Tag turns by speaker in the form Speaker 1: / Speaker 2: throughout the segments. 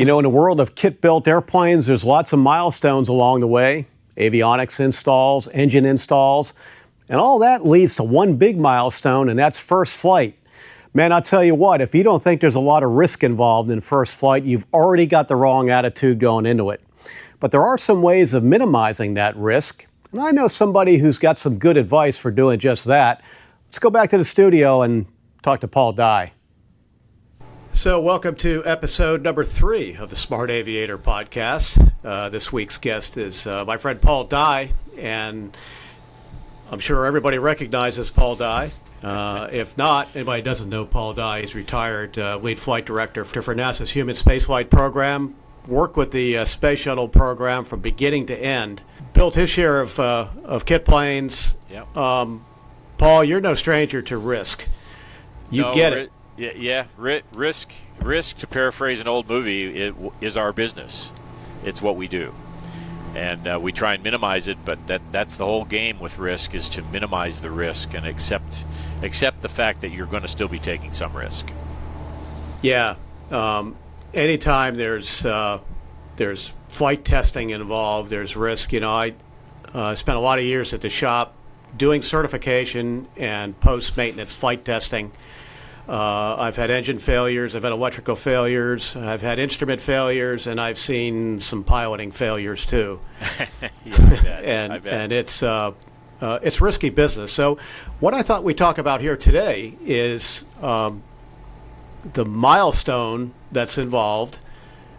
Speaker 1: You know, in the world of kit-built airplanes, there's lots of milestones along the way. Avionics installs, engine installs, and all that leads to one big milestone, and that's first flight. Man, I'll tell you what, if you don't think there's a lot of risk involved in first flight, you've already got the wrong attitude going into it. But there are some ways of minimizing that risk, and I know somebody who's got some good advice for doing just that. Let's go back to the studio and talk to Paul Dye. So welcome to episode number 3 of the Smart Aviator podcast. This week's guest is my friend Paul Dye, and I'm sure everybody recognizes Paul Dye. If not, anybody doesn't know Paul Dye, he's retired lead flight director for NASA's Human Spaceflight Program, worked with the Space Shuttle program from beginning to end, built his share of kit planes.
Speaker 2: Yep.
Speaker 1: Paul, you're no stranger to risk. You get it.
Speaker 2: Yeah. Risk, to paraphrase an old movie, is our business. It's what we do. And we try and minimize it, but that's the whole game with risk, is to minimize the risk and accept the fact that you're going to still be taking some risk.
Speaker 1: Yeah. Anytime there's flight testing involved, there's risk. You know, I spent a lot of years at the shop doing certification and post-maintenance flight testing. I've had engine failures, I've had electrical failures, I've had instrument failures, and I've seen some piloting failures too.
Speaker 2: Yeah, I bet.
Speaker 1: And it's risky business. So what I thought we'd talk about here today is the milestone that's involved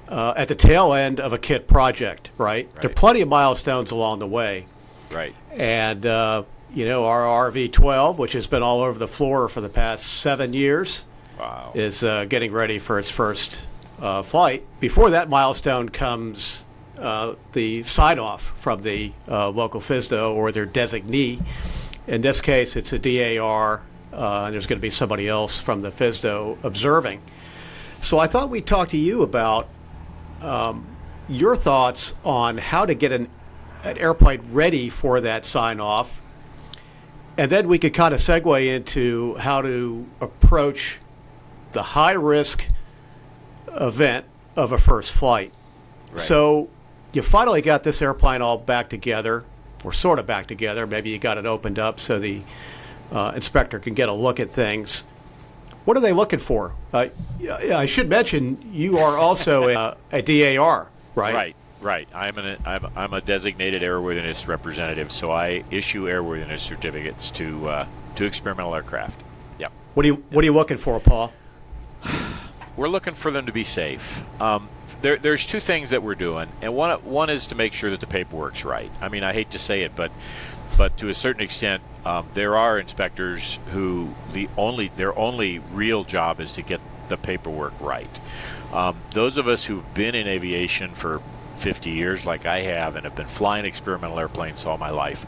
Speaker 1: at the tail end of a kit project, right? There are plenty of milestones along the way.
Speaker 2: Right.
Speaker 1: And you know, our RV-12, which has been all over the floor for the past 7 years,
Speaker 2: Wow.
Speaker 1: is getting ready for its first flight. Before that milestone comes the sign-off from the local FSDO or their designee. In this case, it's a DAR, and there's going to be somebody else from the FSDO observing. So I thought we'd talk to you about your thoughts on how to get an airplane ready for that sign-off. And then we could kind of segue into how to approach the high-risk event of a first flight. Right. So you finally got this airplane all back together, or sort of back together. Maybe you got it opened up so the inspector can get a look at things. What are they looking for? I should mention you are also a DAR, right?
Speaker 2: Right. I'm a designated airworthiness representative, so I issue airworthiness certificates to experimental aircraft. Yep.
Speaker 1: What are you looking for, Paul?
Speaker 2: We're looking for them to be safe. There's two things that we're doing, and one is to make sure that the paperwork's right. I mean, I hate to say it, but to a certain extent, there are inspectors who their only real job is to get the paperwork right. Those of us who've been in aviation for 50 years like I have and have been flying experimental airplanes all my life,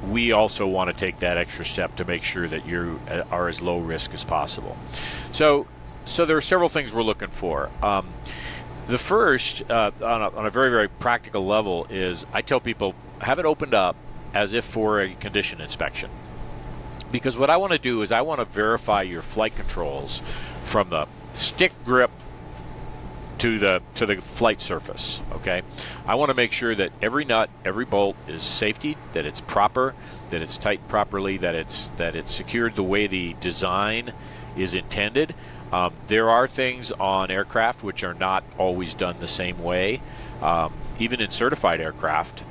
Speaker 2: we also want to take that extra step to make sure that you are as low risk as possible. So there are several things we're looking for. The first, on a very, very practical level, is I tell people, have it opened up as if for a condition inspection. Because what I want to do is I want to verify your flight controls from the stick grip to the flight surface. Okay, I want to make sure that every nut, every bolt is safety, that it's proper, that it's tightened properly, that it's secured the way the design is intended. There are things on aircraft which are not always done the same way. Even in certified aircraft,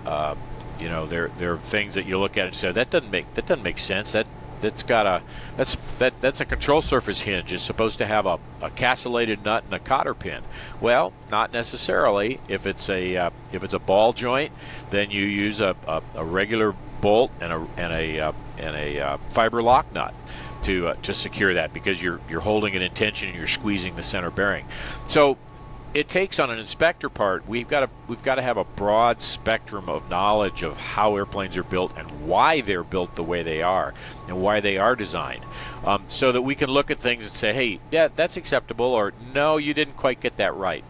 Speaker 2: you know, there are things that you look at and say that doesn't make sense. That's a control surface hinge. It's supposed to have a castellated nut and a cotter pin. Well, not necessarily. If it's a ball joint, then you use a regular bolt and a fiber lock nut to secure that, because you're holding it in tension and you're squeezing the center bearing. So it takes, on an inspector part, we've got to have a broad spectrum of knowledge of how airplanes are built and why they're built the way they are and why they are designed, so that we can look at things and say, hey, yeah, that's acceptable, or no, you didn't quite get that right.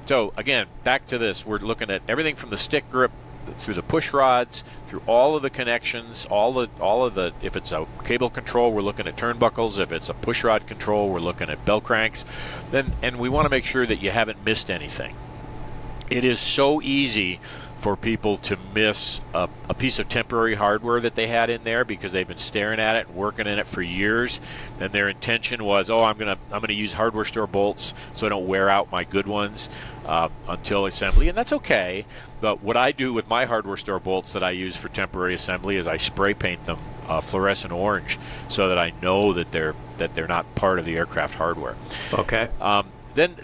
Speaker 2: So again, back to this, we're looking at everything from the stick grip through the push rods, through all of the connections, all of the. If it's a cable control, we're looking at turnbuckles. If it's a push rod control, we're looking at bell cranks. And we want to make sure that you haven't missed anything. It is so easy for people to miss a piece of temporary hardware that they had in there because they've been staring at it and working in it for years, and their intention was, I'm gonna use hardware store bolts so I don't wear out my good ones until assembly, and that's okay. But what I do with my hardware store bolts that I use for temporary assembly is I spray paint them fluorescent orange so that I know that they're not part of the aircraft hardware.
Speaker 1: Okay.
Speaker 2: Then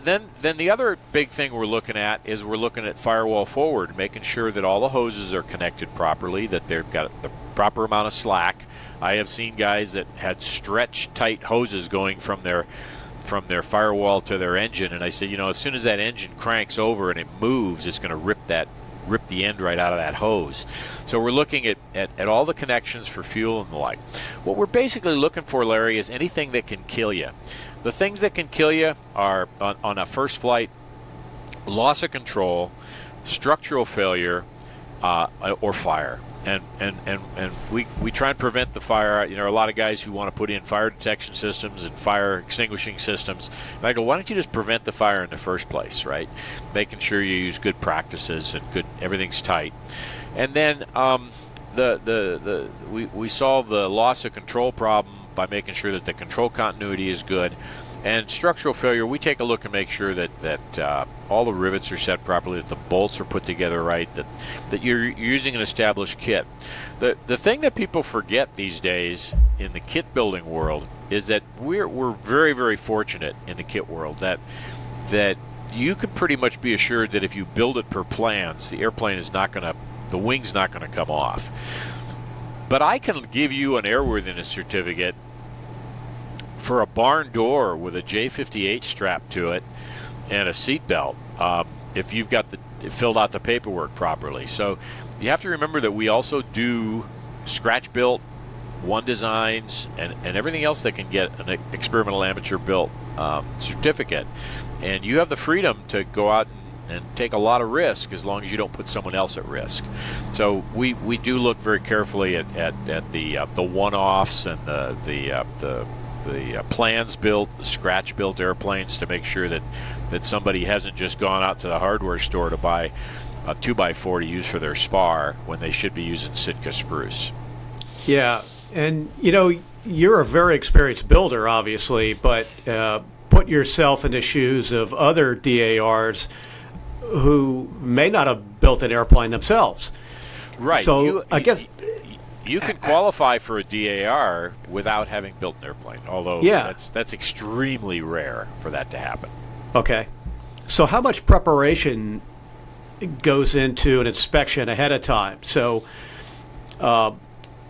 Speaker 2: the other big thing we're looking at is we're looking at firewall forward, making sure that all the hoses are connected properly, that they've got the proper amount of slack. I have seen guys that had stretch tight hoses going from their firewall to their engine, and I said, as soon as that engine cranks over and it moves, it's going to rip the end right out of that hose. So we're looking at all the connections for fuel and the like. What we're basically looking for, Larry, is anything that can kill you. The things that can kill you are, on a first flight, loss of control, structural failure, or fire. And we try and prevent the fire. There are a lot of guys who want to put in fire detection systems and fire extinguishing systems. And I go, why don't you just prevent the fire in the first place, right? Making sure you use good practices and everything's tight. And then we solve the loss of control problem by making sure that the control continuity is good. And structural failure, we take a look and make sure that all the rivets are set properly, that the bolts are put together right, that you're using an established kit. The thing that people forget these days in the kit building world is that we're very, very fortunate in the kit world that you can pretty much be assured that if you build it per plans, the wing's not gonna come off. But I can give you an airworthiness certificate for a barn door with a J58 strapped to it and a seat belt if you've got filled out the paperwork properly. So you have to remember that we also do scratch built, one designs, and everything else that can get an experimental amateur built certificate. And you have the freedom to go out and take a lot of risk as long as you don't put someone else at risk. So we do look very carefully at the one-offs and the plans built, the scratch built airplanes to make sure that somebody hasn't just gone out to the hardware store to buy a 2x4 to use for their spar when they should be using Sitka spruce.
Speaker 1: Yeah, and you're a very experienced builder, obviously, but put yourself in the shoes of other DARs who may not have built an airplane themselves.
Speaker 2: Right.
Speaker 1: So I guess
Speaker 2: you can qualify for a DAR without having built an airplane, although that's extremely rare for that to happen.
Speaker 1: Okay. So how much preparation goes into an inspection ahead of time? So, a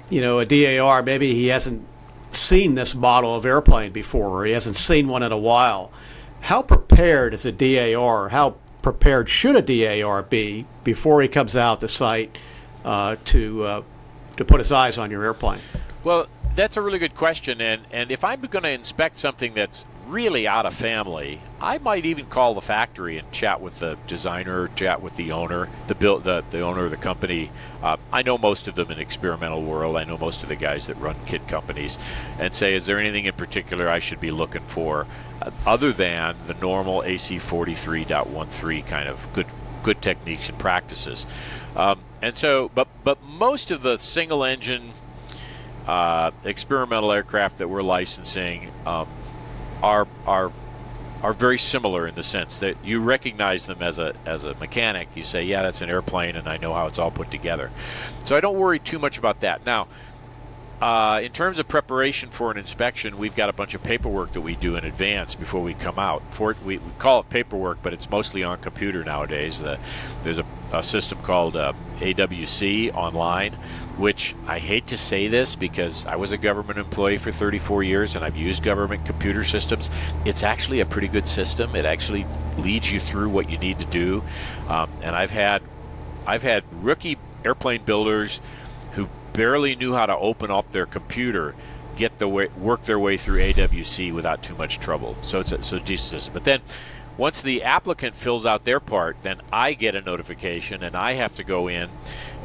Speaker 1: DAR, maybe he hasn't seen this model of airplane before, or he hasn't seen one in a while. How prepared is a DAR? How prepared should a DAR be before he comes out to site to put his eyes on your airplane?
Speaker 2: Well, that's a really good question, and if I'm going to inspect something that's really out of family, I might even call the factory and chat with the designer, chat with the owner, the owner of the company. I know most of them in experimental world. I know most of the guys that run kit companies, and say, is there anything in particular I should be looking for other than the normal AC 43.13 kind of good techniques and practices? And so, but most of the single engine experimental aircraft that we're licensing are very similar in the sense that you recognize them as a mechanic. You say, yeah, that's an airplane, and I know how it's all put together. So I don't worry too much about that. Now, in terms of preparation for an inspection, we've got a bunch of paperwork that we do in advance before we come out. We call it paperwork, but it's mostly on computer nowadays. There's a system called AWC online, which I hate to say this because I was a government employee for 34 years and I've used government computer systems. It's actually a pretty good system. It actually leads you through what you need to do. And I've had rookie airplane builders who barely knew how to open up their computer work their way through AWC without too much trouble. So it's a decent system. But then Once the applicant fills out their part, then I get a notification, and I have to go in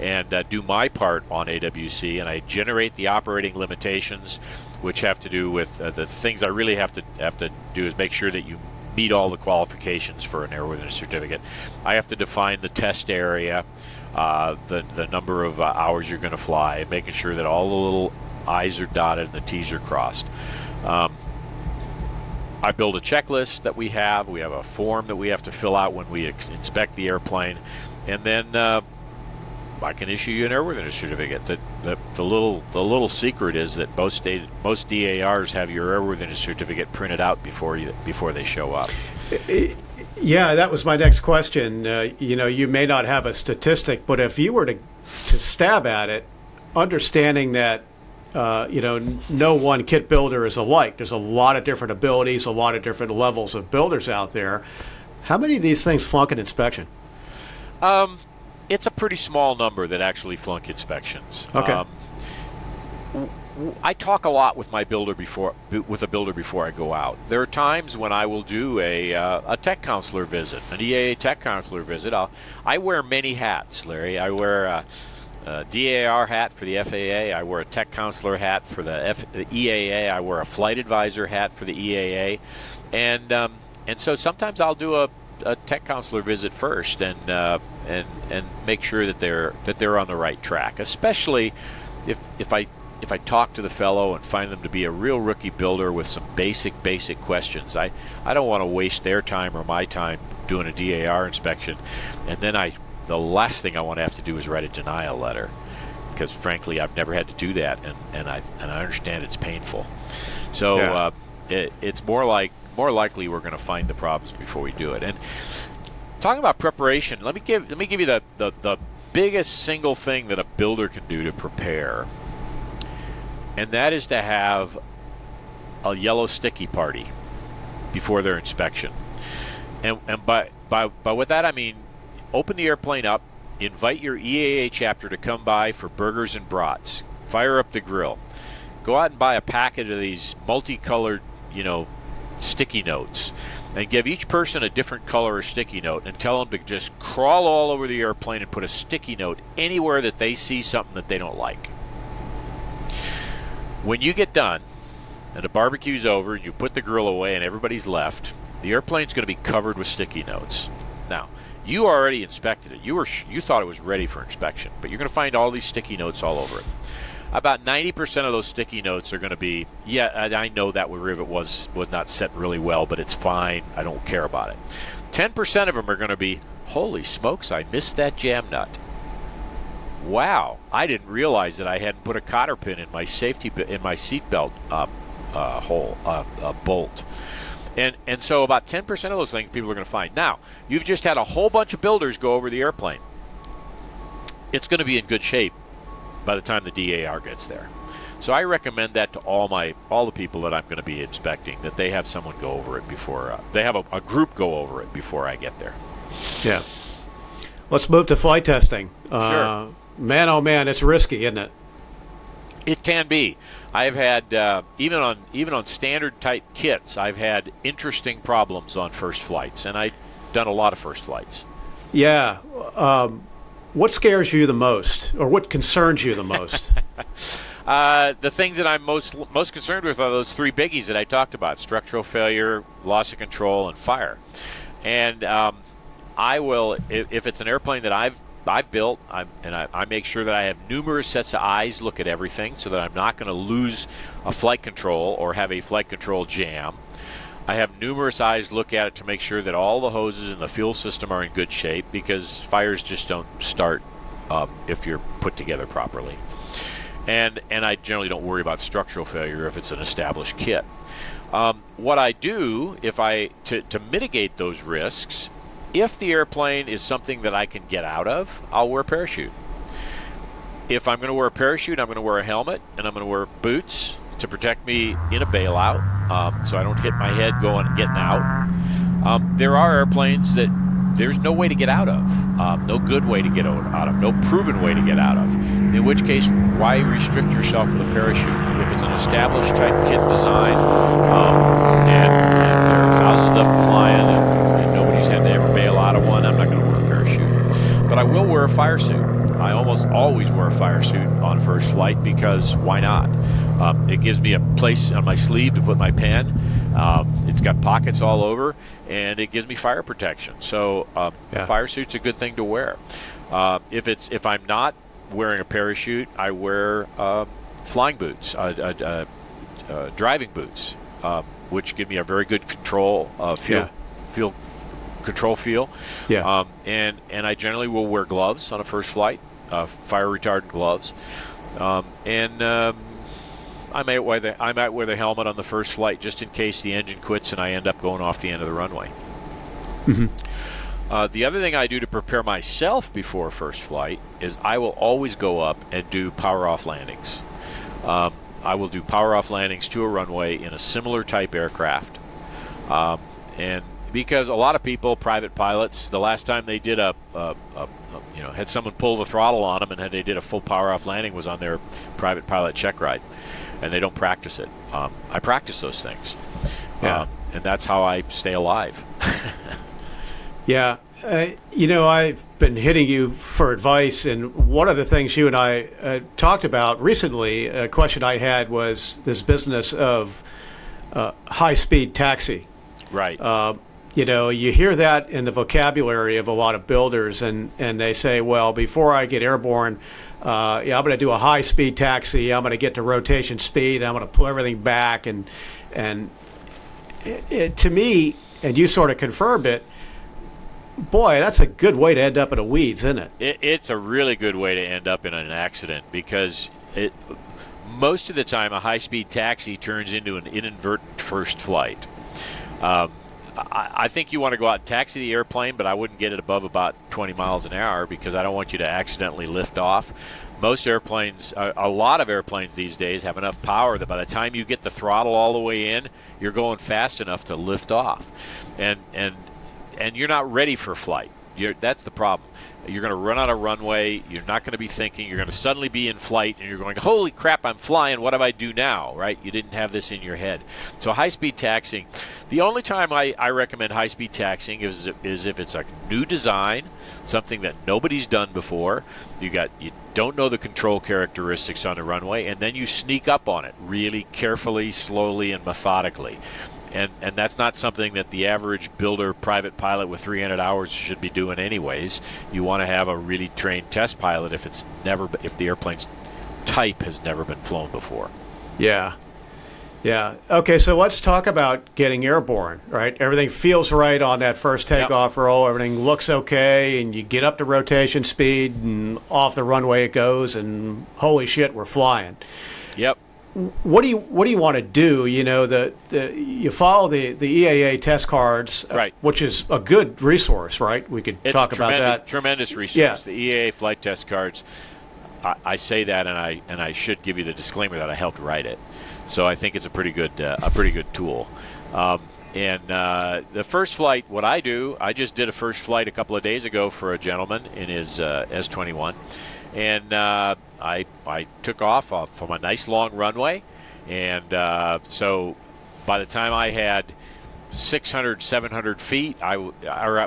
Speaker 2: and do my part on AWC, and I generate the operating limitations, which have to do with the things I really have to do is make sure that you meet all the qualifications for an airworthiness certificate. I have to define the test area, the number of hours you're going to fly, making sure that all the little I's are dotted and the T's are crossed. I build a checklist that we have. We have a form that we have to fill out when we inspect the airplane, and then I can issue you an airworthiness certificate. The little secret is that most DARs have your airworthiness certificate printed out before they show up.
Speaker 1: Yeah, that was my next question. You may not have a statistic, but if you were to stab at it, understanding that no one kit builder is alike. There's a lot of different abilities, a lot of different levels of builders out there. How many of these things flunk an inspection?
Speaker 2: It's a pretty small number that actually flunk inspections.
Speaker 1: Okay.
Speaker 2: I talk a lot with a builder before I go out. There are times when I will do a tech counselor visit, an EAA tech counselor visit. I wear many hats, Larry. I wear a DAR hat for the FAA. I wear a tech counselor hat for the EAA. I wear a flight advisor hat for the EAA, and so sometimes I'll do a tech counselor visit first and make sure that they're on the right track. Especially if I talk to the fellow and find them to be a real rookie builder with some basic questions. I don't want to waste their time or my time doing a DAR inspection, and then the last thing I want to have to do is write a denial letter, because frankly I've never had to do that, and I understand it's painful. So yeah. It's more likely we're going to find the problems before we do it. And talking about preparation, let me give you the biggest single thing that a builder can do to prepare, and that is to have a yellow sticky party before their inspection. And by what that I mean, open the airplane up, invite your EAA chapter to come by for burgers and brats, fire up the grill, go out and buy a packet of these multicolored, sticky notes, and give each person a different color of sticky note, and tell them to just crawl all over the airplane and put a sticky note anywhere that they see something that they don't like. When you get done and the barbecue's over and you put the grill away and everybody's left, the airplane's going to be covered with sticky notes. Now, you already inspected it. You thought it was ready for inspection, but you're going to find all these sticky notes all over it. About 90% of those sticky notes are going to be, yeah, I know that rivet was not set really well, but it's fine. I don't care about it. 10% of them are going to be, holy smokes, I missed that jam nut. Wow, I didn't realize that I hadn't put a cotter pin in my seatbelt bolt. And so about 10% of those things people are going to find. Now, you've just had a whole bunch of builders go over the airplane. It's going to be in good shape by the time the DAR gets there. So I recommend that to all the people that I'm going to be inspecting, that they have someone go over it before, they have a group go over it before I get there.
Speaker 1: Yeah. Let's move to flight testing.
Speaker 2: Sure.
Speaker 1: Man, oh man, it's risky, isn't it?
Speaker 2: It can be. I've had even on standard type kits, I've had interesting problems on first flights, and I've done a lot of first flights.
Speaker 1: Yeah. What scares you the most, or what concerns you the most?
Speaker 2: The things that I'm most concerned with are those three biggies that I talked about: structural failure, loss of control, and fire. And I will, if it's an airplane that I've built, I make sure that I have numerous sets of eyes look at everything, so that I'm not going to lose a flight control or have a flight control jam. I have numerous eyes look at it to make sure that all the hoses in the fuel system are in good shape, because fires just don't start if you're put together properly. And I generally don't worry about structural failure if it's an established kit. What I do to mitigate those risks, if the airplane is something that I can get out of, I'll wear a parachute. If I'm going to wear a parachute, I'm going to wear a helmet, and I'm going to wear boots to protect me in a bailout, so I don't hit my head getting out. There are airplanes that there's no way to get out of, no good way to get out of, no proven way to get out of. In which case, why restrict yourself with a parachute? If it's an established type kit design, and there are thousands of them flying, fire suit. I almost always wear a fire suit on first flight because why not? It gives me a place on my sleeve to put my pen. It's got pockets all over, and it gives me fire protection. So a fire suit's a good thing to wear. If I'm not wearing a parachute, I wear flying boots, driving boots, which give me a very good control control feel.
Speaker 1: Yeah.
Speaker 2: And I generally will wear gloves on a first flight, fire retardant gloves, and I might wear the helmet on the first flight just in case the engine quits and I end up going off the end of the runway.
Speaker 1: Mm-hmm.
Speaker 2: The other thing I do to prepare myself before first flight is I will always go up and do power off landings. I will do power off landings to a runway in a similar type aircraft, and because a lot of people, private pilots, the last time they did had someone pull the throttle on them and they did a full power off landing was on their private pilot check ride, and they don't practice it. I practice those things, and that's how I stay alive.
Speaker 1: Yeah. I've been hitting you for advice, and one of the things you and I talked about recently, a question I had was this business of high-speed taxi.
Speaker 2: Right.
Speaker 1: You hear that in the vocabulary of a lot of builders, and they say, well, before I get airborne, I'm going to do a high-speed taxi. I'm going to get to rotation speed. I'm going to pull everything back. And to me, and you sort of confirmed it, boy, that's a good way to end up in the weeds, isn't it?
Speaker 2: It's a really good way to end up in an accident because most of the time a high-speed taxi turns into an inadvertent first flight. I think you want to go out and taxi the airplane, but I wouldn't get it above about 20 miles an hour because I don't want you to accidentally lift off. Most airplanes, a lot of airplanes these days have enough power that by the time you get the throttle all the way in, you're going fast enough to lift off. And you're not ready for flight. That's the problem. You're going to run out of runway. You're not going to be thinking. You're going to suddenly be in flight, and you're going, holy crap, I'm flying. What do I do now? Right? You didn't have this in your head. So high-speed taxiing, the only time I recommend high-speed taxiing is if it's a new design, something that nobody's done before. You don't know the control characteristics on the runway, and then you sneak up on it really carefully, slowly, and methodically. And that's not something that the average builder private pilot with 300 hours should be doing anyways. You want to have a really trained test pilot if the airplane's type has never been flown before.
Speaker 1: Yeah. Okay, so let's talk about getting airborne, right? Everything feels right on that first takeoff roll. Everything looks okay, and you get up to rotation speed, and off the runway it goes, and holy shit, we're flying.
Speaker 2: Yep.
Speaker 1: What do you want to do? You follow the EAA test cards,
Speaker 2: right?
Speaker 1: Which is a good resource, right? We could talk about that.
Speaker 2: Tremendous resource.
Speaker 1: Yeah.
Speaker 2: The EAA flight test cards. I say that, and I should give you the disclaimer that I helped write it. So I think it's a pretty good tool. The first flight, what I do, I just did a first flight a couple of days ago for a gentleman in his S-21. And I took off from a nice long runway, and so by the time I had 600, 700 feet,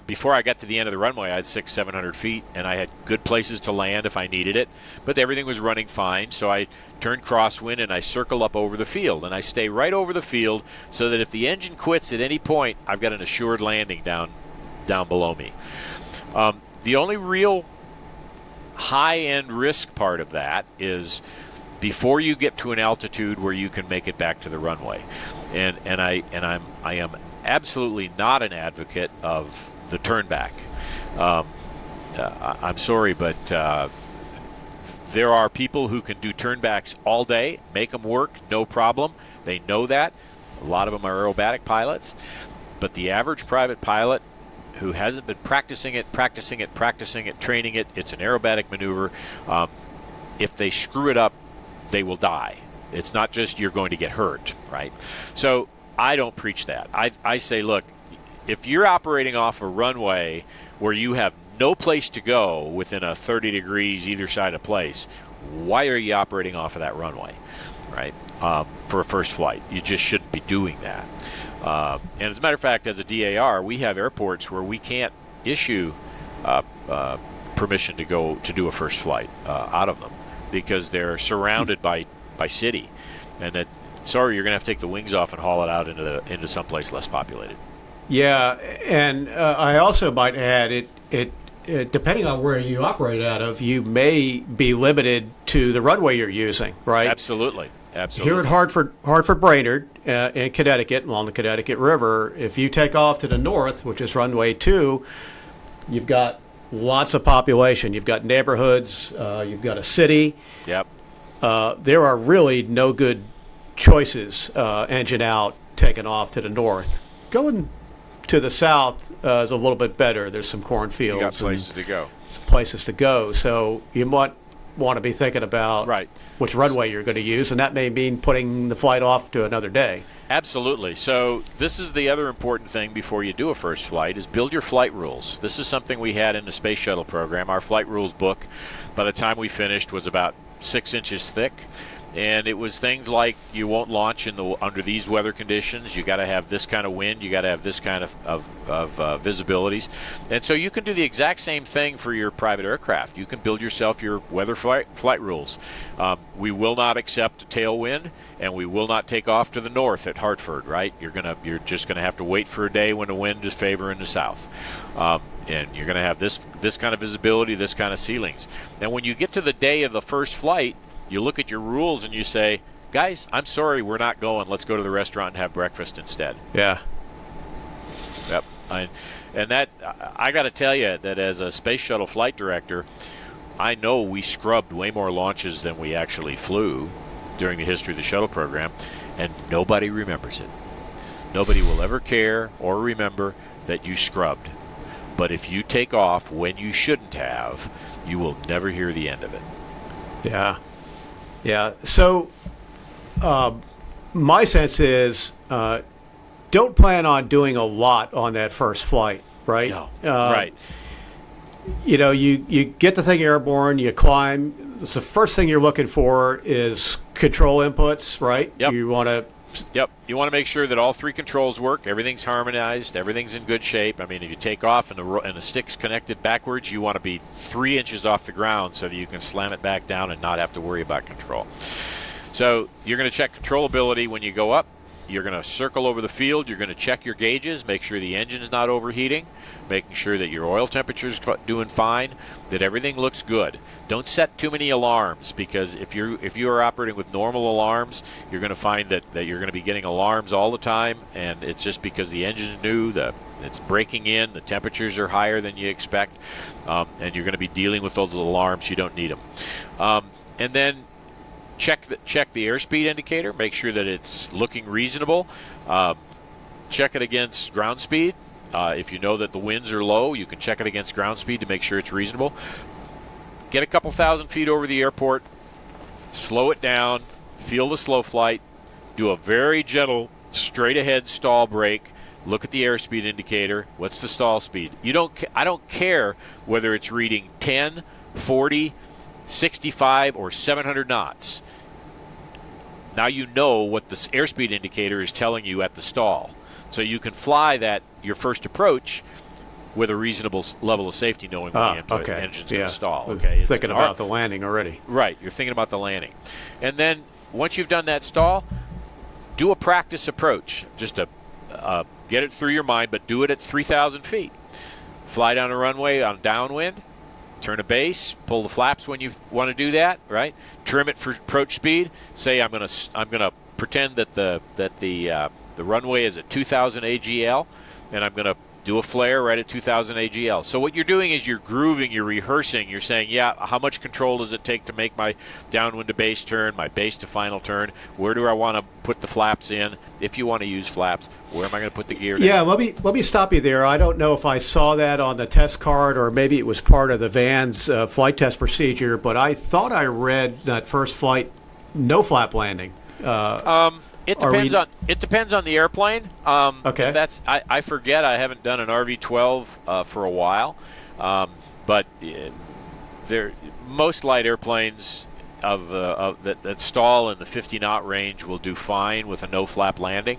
Speaker 2: before I got to the end of the runway, I had 600-700 feet, and I had good places to land if I needed it, but everything was running fine, so I turned crosswind and I circle up over the field, and I stay right over the field so that if the engine quits at any point, I've got an assured landing down below me. The only real high-end risk part of that is before you get to an altitude where you can make it back to the runway, and I am absolutely not an advocate of the turnback. I'm sorry, but there are people who can do turnbacks all day, make them work, no problem. They know that. A lot of them are aerobatic pilots, but the average private pilot who hasn't been practicing it, training it, it's an aerobatic maneuver. If they screw it up, they will die. It's not just you're going to get hurt, right? So I don't preach that. I say, look, if you're operating off a runway where you have no place to go within a 30 degrees either side of place, why are you operating off of that runway, right? For a first flight. You just shouldn't be doing that. And as a matter of fact, as a DAR, we have airports where we can't issue permission to go to do a first flight out of them, because they're surrounded by city, and that, sorry, you're going to have to take the wings off and haul it out into someplace less populated.
Speaker 1: Yeah, and I also might add it depending on where you operate out of, you may be limited to the runway you're using, right?
Speaker 2: Absolutely.
Speaker 1: Here at Hartford Brainerd in Connecticut, along the Connecticut River, if you take off to the north, which is runway 2, you've got lots of population. You've got neighborhoods. You've got a city.
Speaker 2: Yep.
Speaker 1: There are really no good choices engine out, taking off to the north. Going to the south is a little bit better. There's some cornfields.
Speaker 2: You got places to go. So you might want to be thinking about which runway you're going to use, and that may mean putting the flight off to another day. Absolutely. So this is the other important thing before you do a first flight, is build your flight rules. This is something we had in the Space Shuttle program. Our flight rules book, by the time we finished, was about 6 inches thick. And it was things like, you won't launch under these weather conditions. You got to have this kind of wind. You got to have this kind of visibilities. And so you can do the exact same thing for your private aircraft. You can build yourself your weather flight rules. We will not accept a tailwind, and we will not take off to the north at Hartford. Right? You're just gonna have to wait for a day when the wind is favoring the south. And you're going to have this kind of visibility, this kind of ceilings. And when you get to the day of the first flight, you look at your rules and you say, guys, I'm sorry, we're not going. Let's go to the restaurant and have breakfast instead.
Speaker 1: Yeah.
Speaker 2: Yep. And that, I got to tell you that as a Space Shuttle flight director, I know we scrubbed way more launches than we actually flew during the history of the shuttle program, and nobody remembers it. Nobody will ever care or remember that you scrubbed. But if you take off when you shouldn't have, you will never hear the end of it.
Speaker 1: Yeah. Yeah. So my sense is don't plan on doing a lot on that first flight, right?
Speaker 2: No. Right.
Speaker 1: You know, you get the thing airborne, you climb. So the first thing you're looking for is control inputs, right?
Speaker 2: Yep.
Speaker 1: You want to...
Speaker 2: Yep. You want to make sure that all 3 controls work, everything's harmonized, everything's in good shape. I mean, if you take off and the stick's connected backwards, you want to be 3 inches off the ground so that you can slam it back down and not have to worry about control. So you're going to check controllability when you go up. You're going to circle over the field. You're going to check your gauges, make sure the engine's not overheating, making sure that your oil temperature's doing fine, that everything looks good. Don't set too many alarms, because if you are operating with normal alarms, you're going to find that you're going to be getting alarms all the time, and it's just because the engine's new, it's breaking in, the temperatures are higher than you expect, and you're going to be dealing with those alarms. You don't need them. And then check the airspeed indicator, make sure that it's looking reasonable. Check it against ground speed. If you know that the winds are low, you can check it against ground speed to make sure it's reasonable. Get a couple thousand feet over the airport, slow it down, feel the slow flight, do a very gentle straight ahead stall brake, look at the airspeed indicator. What's the stall speed? I don't care whether it's reading 10, 40, 65, or 700 knots. Now you know what the airspeed indicator is telling you at the stall. So you can fly your first approach with a reasonable level of safety, knowing when the engine's going to stall. Okay,
Speaker 1: thinking about the landing already.
Speaker 2: Right, you're thinking about the landing. And then once you've done that stall, do a practice approach. Just to get it through your mind, but do it at 3,000 feet. Fly down a runway on downwind, turn a base, pull the flaps when you want to do that, right? Trim it for approach speed. Say I'm gonna pretend that the runway is at 2,000 AGL, and I'm gonna do a flare right at 2,000 AGL. So what you're doing is you're grooving, you're rehearsing, you're saying, yeah, how much control does it take to make my downwind to base turn, my base to final turn? Where do I want to put the flaps in? If you want to use flaps, where am I going to put the gear down?
Speaker 1: Yeah, let me stop you there. I don't know if I saw that on the test card or maybe it was part of the van's flight test procedure, but I thought I read that first flight, no flap landing.
Speaker 2: It depends on the airplane.
Speaker 1: Okay.
Speaker 2: If I forget. I haven't done an RV-12 for a while, but most light airplanes, that stall in the 50 knot range will do fine with a no flap landing.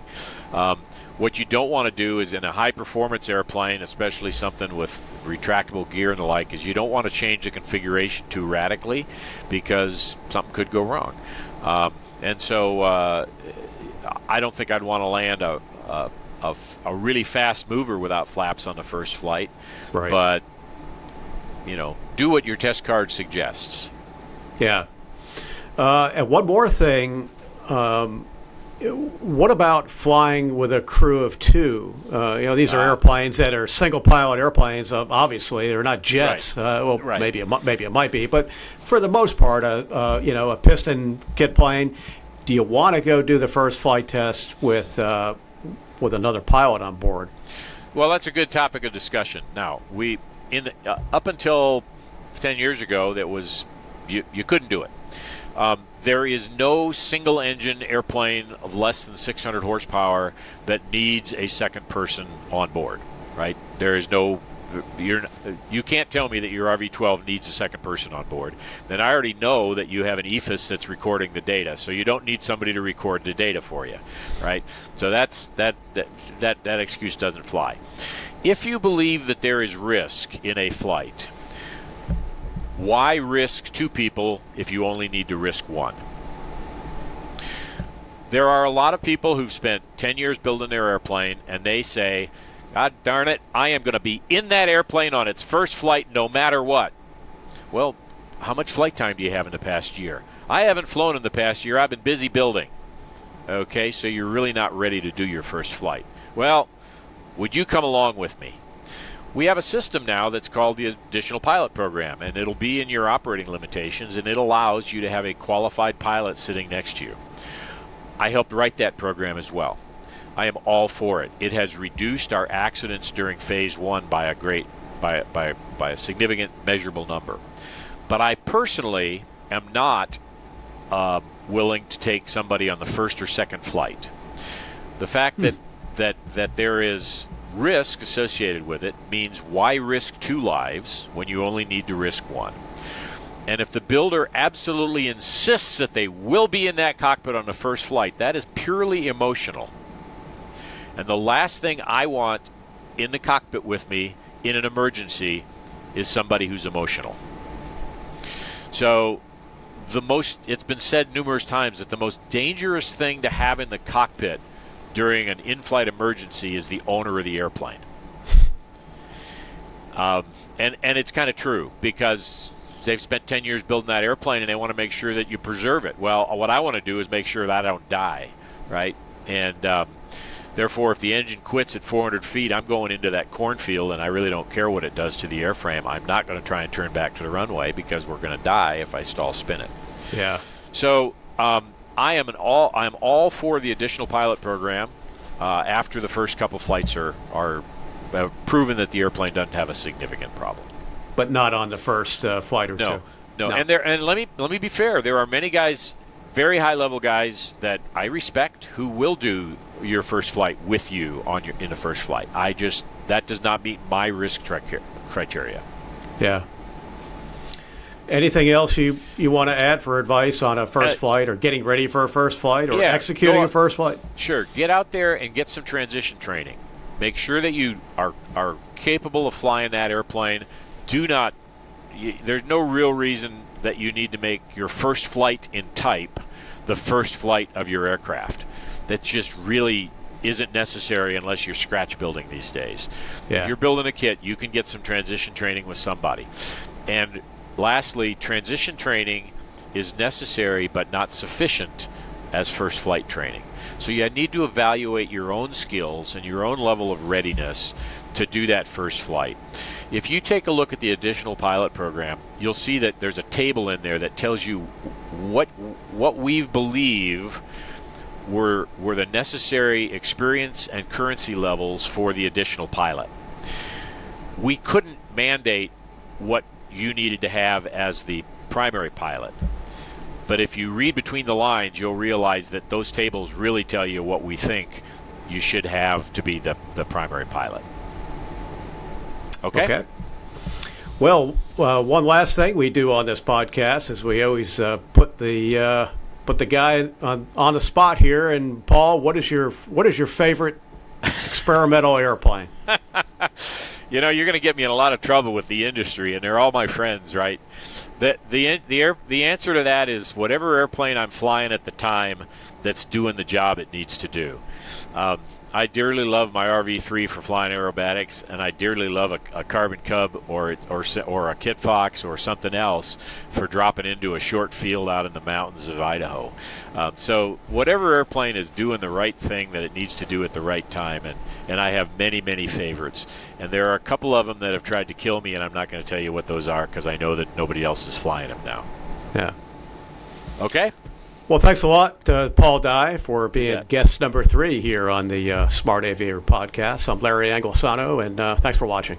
Speaker 2: What you don't want to do is in a high performance airplane, especially something with retractable gear and the like, is you don't want to change the configuration too radically because something could go wrong. And so I don't think I'd want to land a really fast mover without flaps on the first flight.
Speaker 1: Right.
Speaker 2: But do what your test card suggests.
Speaker 1: Yeah. And one more thing. What about flying with a crew of two? These are airplanes that are single pilot airplanes. Obviously, they're not jets.
Speaker 2: Right. Right.
Speaker 1: Maybe it might be, but for the most part, a piston kit plane. Do you want to go do the first flight test with another pilot on board?
Speaker 2: Well, that's a good topic of discussion. Now, up until 10 years ago, that was you couldn't do it. There is no single engine airplane of less than 600 horsepower that needs a second person on board, right? There is no, you can't tell me that your RV-12 needs a second person on board. Then I already know that you have an EFIS that's recording the data, so you don't need somebody to record the data for you, right? So that excuse doesn't fly. If you believe that there is risk in a flight, why risk two people if you only need to risk one? There are a lot of people who've spent 10 years building their airplane, and they say, God darn it, I am going to be in that airplane on its first flight no matter what. Well, how much flight time do you have in the past year? I haven't flown in the past year. I've been busy building. Okay, so you're really not ready to do your first flight. Well, would you come along with me? We have a system now that's called the Additional Pilot Program, and it'll be in your operating limitations, and it allows you to have a qualified pilot sitting next to you. I helped write that program as well. I am all for it. It has reduced our accidents during Phase 1 by a significant measurable number. But I personally am not willing to take somebody on the first or second flight. The fact that there is risk associated with it means why risk two lives when you only need to risk one? And if the builder absolutely insists that they will be in that cockpit on the first flight, that is purely emotional. And the last thing I want in the cockpit with me in an emergency is somebody who's emotional. So it's been said numerous times that the most dangerous thing to have in the cockpit during an in-flight emergency is the owner of the airplane. And it's kind of true because they've spent 10 years building that airplane and they want to make sure that you preserve it. Well, what I want to do is make sure that I don't die, right? And therefore, if the engine quits at 400 feet, I'm going into that cornfield and I really don't care what it does to the airframe. I'm not going to try and turn back to the runway because we're going to die if I stall spin it.
Speaker 1: Yeah.
Speaker 2: So I am all for the Additional Pilot Program after the first couple flights are proven that the airplane doesn't have a significant problem.
Speaker 1: But not on the first flight or two.
Speaker 2: No. And let me be fair. There are many guys, very high level guys that I respect who will do your first flight with you in the first flight. That does not meet my risk criteria.
Speaker 1: Yeah. Anything else you want to add for advice on a first flight or getting ready for a first flight or executing a first flight?
Speaker 2: Sure. Get out there and get some transition training. Make sure that you are capable of flying that airplane. There's no real reason that you need to make your first flight in type the first flight of your aircraft. That just really isn't necessary unless you're scratch building these days.
Speaker 1: Yeah.
Speaker 2: If you're building a kit, you can get some transition training with somebody. And lastly, transition training is necessary but not sufficient as first flight training. So you need to evaluate your own skills and your own level of readiness to do that first flight. If you take a look at the Additional Pilot Program, you'll see that there's a table in there that tells you what we believe were the necessary experience and currency levels for the additional pilot. We couldn't mandate what you needed to have as the primary pilot. But if you read between the lines, you'll realize that those tables really tell you what we think you should have to be the primary pilot. Okay?
Speaker 1: Well, one last thing we do on this podcast is we always put the guy on the spot here. And Paul, what is your favorite experimental airplane?
Speaker 2: You know, you're going to get me in a lot of trouble with the industry, and they're all my friends, right? The answer to that is whatever airplane I'm flying at the time that's doing the job it needs to do. I dearly love my RV3 for flying aerobatics, and I dearly love a Carbon Cub or a Kit Fox or something else for dropping into a short field out in the mountains of Idaho. So whatever airplane is doing the right thing that it needs to do at the right time, and I have many, many favorites. And there are a couple of them that have tried to kill me, and I'm not going to tell you what those are because I know that nobody else is flying them now.
Speaker 1: Yeah.
Speaker 2: Okay?
Speaker 1: Well, thanks a lot, Paul Dye, for being guest number 3 here on the Smart Aviator podcast. I'm Larry Anglisano, and thanks for watching.